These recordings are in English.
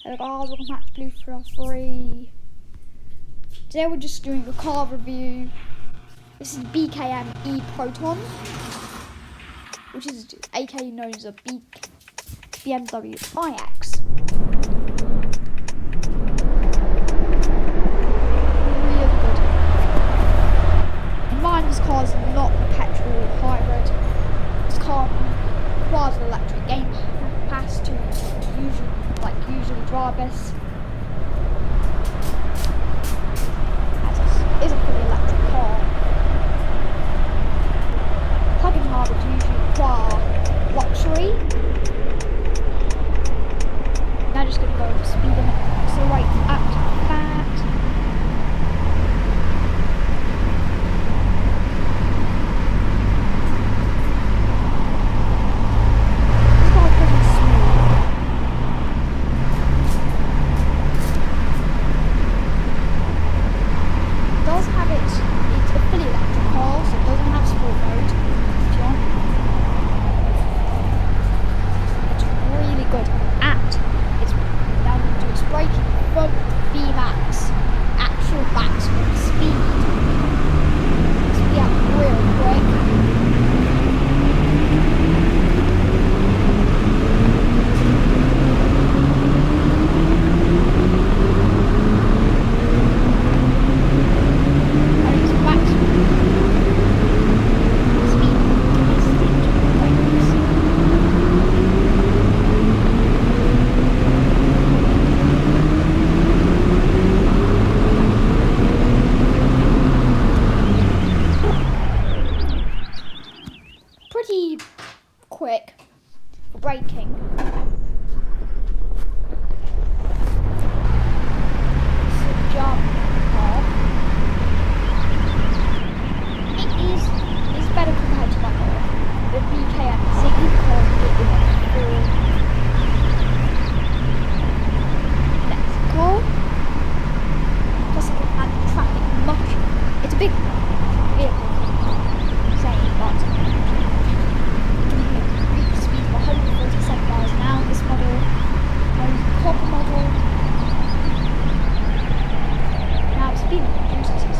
Hello guys, welcome back to Blue for Free. Today we're just doing a car review. This is BKM eProton, which is aka known as a BMW IX. Really good. Mind this car is not a petrol hybrid. This car requires an electric game pass to usually drive this. As it is a fully electric car. Plug-in hybrids usually require luxury. Now just going to go speed limit, accelerate up to that. Pretty quick for braking. So jump off. It is better compared to the BKM Ziggy because it is a full. Let's go. Plus I can handle traffic much. It's a big vehicle. Saying but 147 miles an hour. This model, copper model. Now it's speed reduces.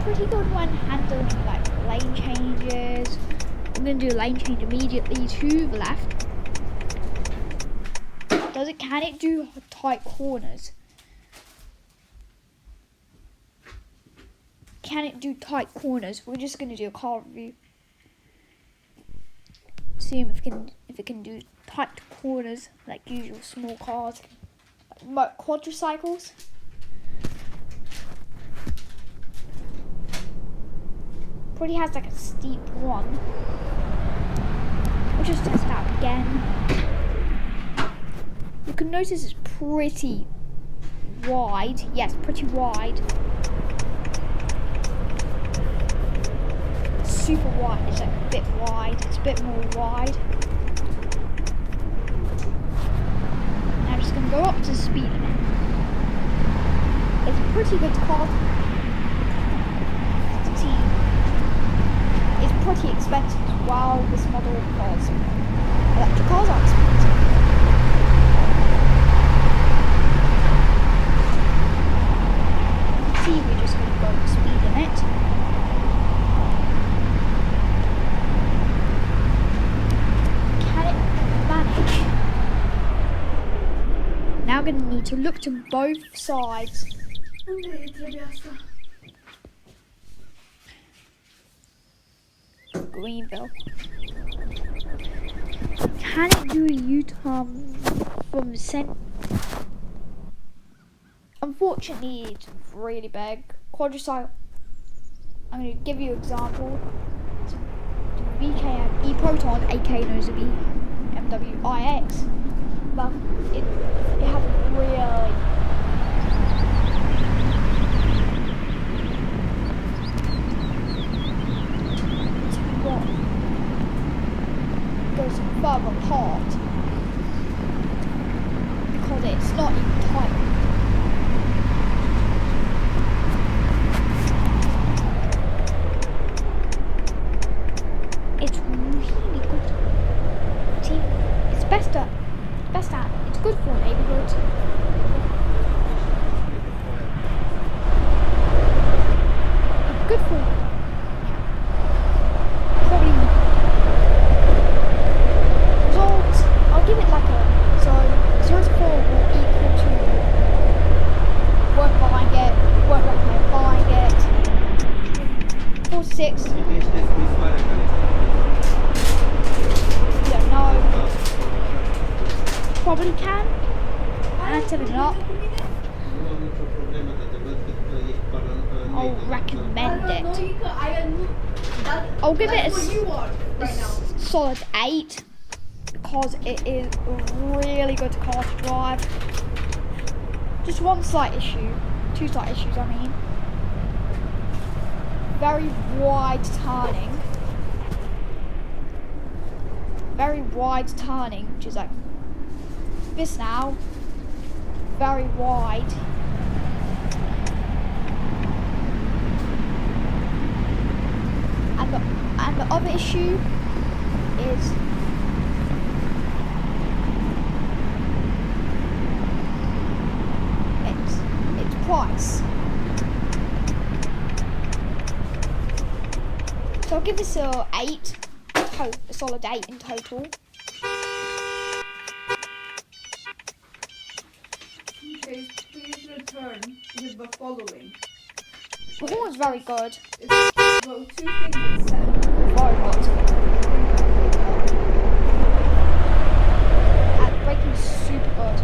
Pretty good when handling like lane changes. I'm going to do a lane change immediately to the left. Can it do tight corners? Can it do tight corners? We're just going to do a car review. See if it can do tight corners like usual small cars, like quadricycles. Already has like a steep one. We'll just test it out again. You can notice it's pretty wide. Yes, pretty wide. Super wide. It's like a bit wide. It's a bit more wide. Now I'm just gonna go up to speed limit. It's a pretty good car. It's pretty expensive as well, this model, because electric cars are expensive. See, we're just going to go to speed limit. Can it manage? Now going to need to look to both sides. Greenville. Can it do a U-turn from the center? Unfortunately, it's really big. Quadricycle. I'm going to give you an example. It's BKM eProton, aka known as a BMW IX. But it has really good. Good for probably result. I'll give it like a 0 to 4 will equal to won't buying it, won't recommend buying it. 4 to 6. Don't know. Probably can. And 7 up. I'll recommend it. I'll give it a solid 8 because it is a really good car to drive. Just one slight issue, 2 slight issues I mean. Very wide turning. Very wide turning, which is like this now. Very wide. And the other issue is its price. So I'll give this a 8, a solid 8 in total. Okay, please return with the following. Performance very good. Well, 2 things it said. Very good. And braking is super good.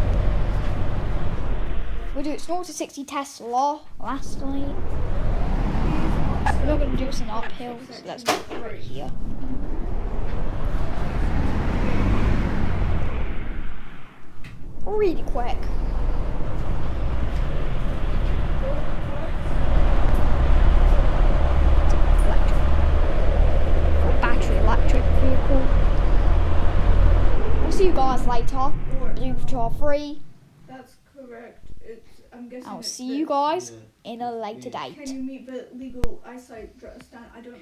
We'll do it 0 to 60 Tesla lastly. We're not going to do this in uphill, so let's go right here. Really quick. Electric vehicle. We'll see you guys later. Blue for 3. That's correct. I'm guessing I'll see you guys in a later date. Can you meet the legal eyesight standard? I don't know.